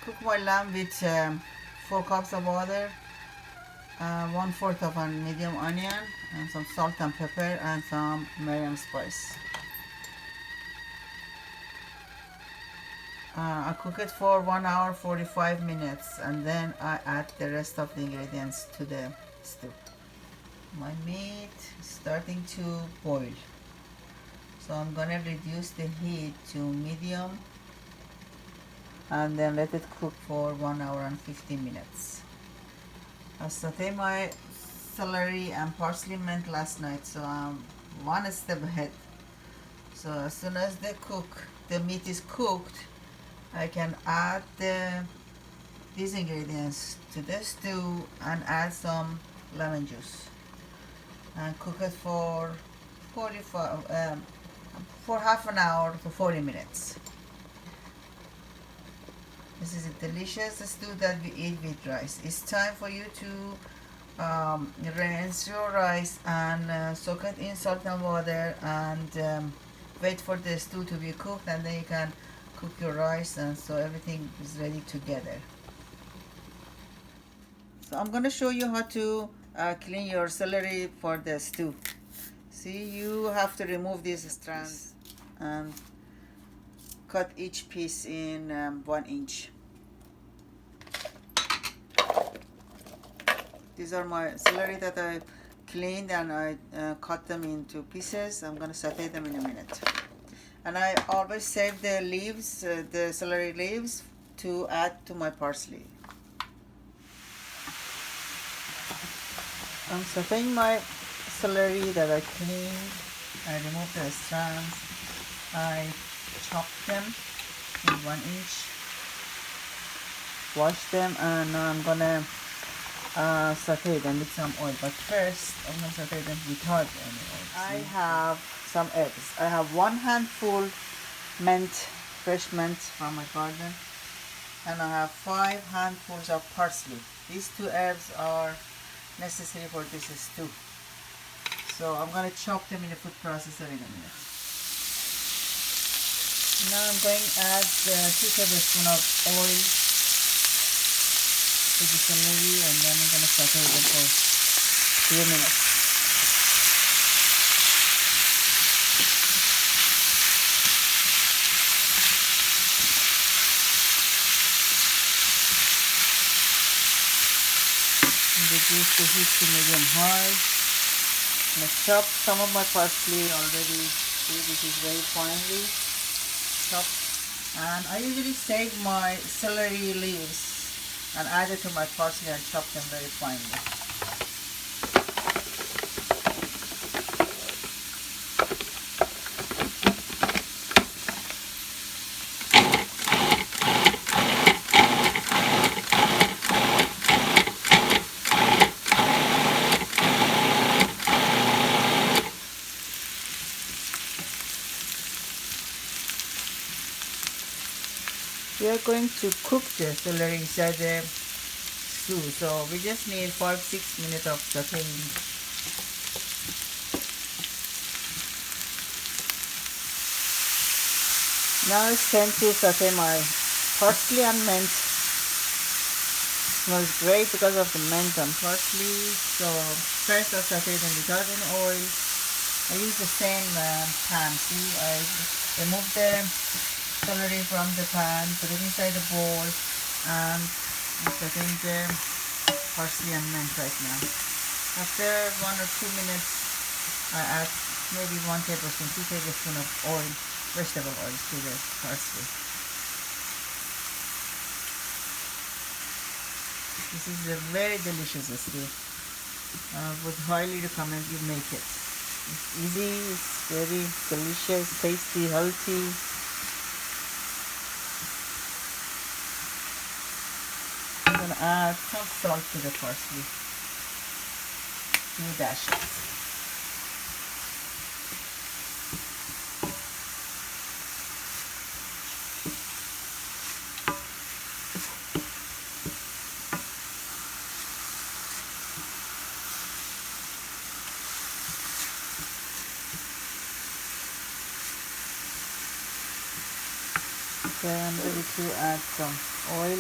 cook my lamb with 4 cups of water, 1/4 of a medium onion, and some salt and pepper, and some Maryam spice. I cook it for 1 hour 45 minutes, and then I add the rest of the ingredients to the stew. My meat is starting to boil, so I'm gonna reduce the heat to medium and then let it cook for 1 hour and 15 minutes. I sauté my celery and parsley mint last night, so I'm one step ahead. So as soon as the meat is cooked, I can add these ingredients to the stew and add some lemon juice and cook it for 45 for half an hour to 40 minutes. This is a delicious stew that we eat with rice. It's time for you to rinse your rice and soak it in salt and water, and wait for the stew to be cooked, and then you can cook your rice, and so everything is ready together. So I'm going to show you how to clean your celery for the stew. See, you have to remove these strands and cut each piece in 1 inch. These are my celery that I cleaned, and I cut them into pieces. I'm going to saute them in a minute. And I always save the leaves, the celery leaves, to add to my parsley. I'm sauteing my celery that I cleaned. I removed the strands. I chopped them in 1 inch. Wash them, and now I'm gonna saute them with some oil. But first, I'm gonna saute them without any oil. I have some herbs. I have 1 handful mint, fresh mint from my garden, and I have 5 handfuls of parsley. These 2 herbs are necessary for this stew. So I'm going to chop them in a food processor in a minute. Now I'm going to add 2 tablespoons of oil to the celery, and then I'm going to saute them for 3 minutes. Reduce the heat to medium high. I'm going to chop some of my parsley already. See, this is very finely chopped. And I usually save my celery leaves and add it to my parsley and chop them very finely. We are going to cook the celery inside the stew, so we just need 5-6 minutes of sautéing. Now it's time to sauté my parsley and mint. It smells great because of the mint and parsley. So first I sauté them without any oil. I use the same pan. See, I remove the celery from the pan, put it inside the bowl, and I'm sautéing the parsley and mint right now. After 1 or 2 minutes, I add maybe 1 tablespoon, 2 tablespoons of oil, vegetable oil, to the parsley. This is a very delicious stew. I would highly recommend you make it. It's easy, it's very delicious, tasty, healthy. I'm going to add some salt to the parsley. 2 dashes. Okay, I'm ready to add some oil.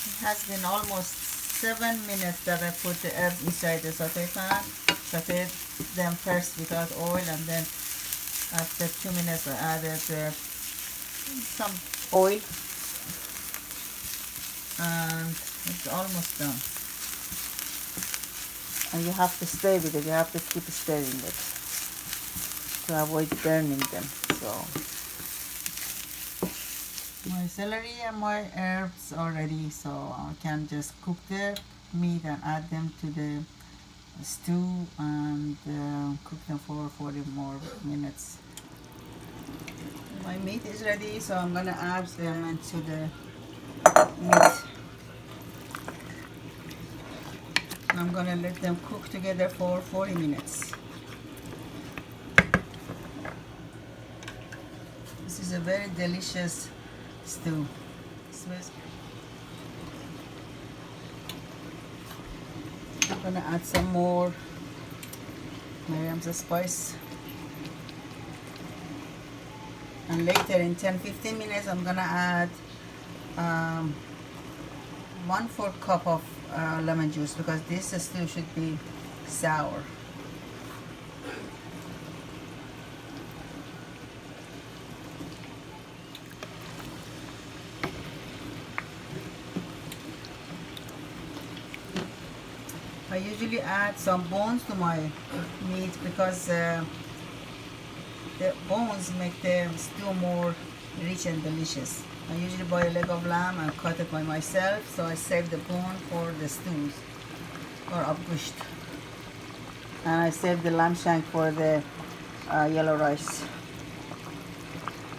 It has been almost 7 minutes that I put the herbs inside the saute pan. Sauteed them first without oil, and then after 2 minutes I added some oil, and it's almost done. And you have to stay with it, you have to keep stirring it to avoid burning them. So my celery and my herbs are ready, so I can just cook the meat and add them to the stew and cook them for 40 more minutes. My meat is ready, so I'm gonna add them into the meat. I'm gonna let them cook together for 40 minutes. This is a very delicious stew. Smells. I'm gonna add some more Maryam's spice. And later in 10-15 minutes I'm gonna add 1/4 cup of lemon juice, because this stew should be sour. I usually add some bones to my meat because the bones make the stew more rich and delicious. I usually buy a leg of lamb and cut it by myself, so I save the bone for the stews or abgusht. And I save the lamb shank for the yellow rice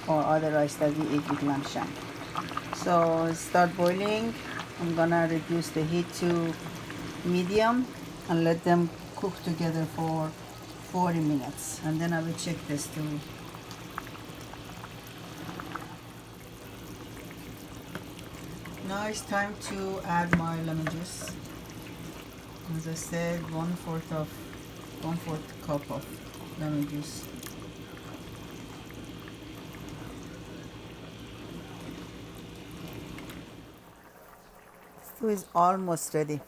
or other rice that we eat with lamb shank. So start boiling. I'm gonna reduce the heat to medium and let them cook together for 40 minutes, and then I will check the stew. Now it's time to add my lemon juice. As I said, 1/4 cup of lemon juice. Stew is almost ready.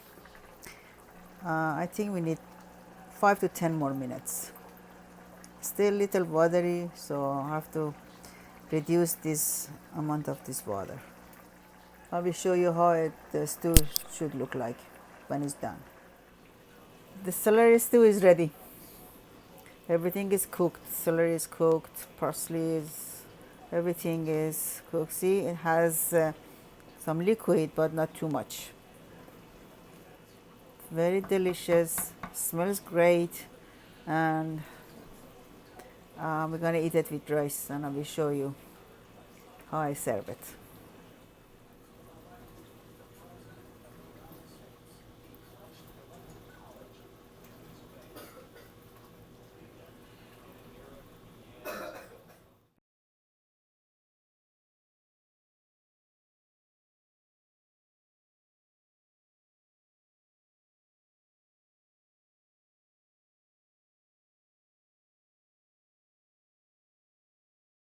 I think we need 5 to 10 more minutes. Still little watery, so I have to reduce this amount of this water. I will show you how the stew should look like when it's done. The celery stew is ready. Everything is cooked. Celery is cooked, parsley is, everything is cooked. See, it has some liquid, but not too much. Very delicious, smells great, and we're gonna eat it with rice, and I will show you how I serve it.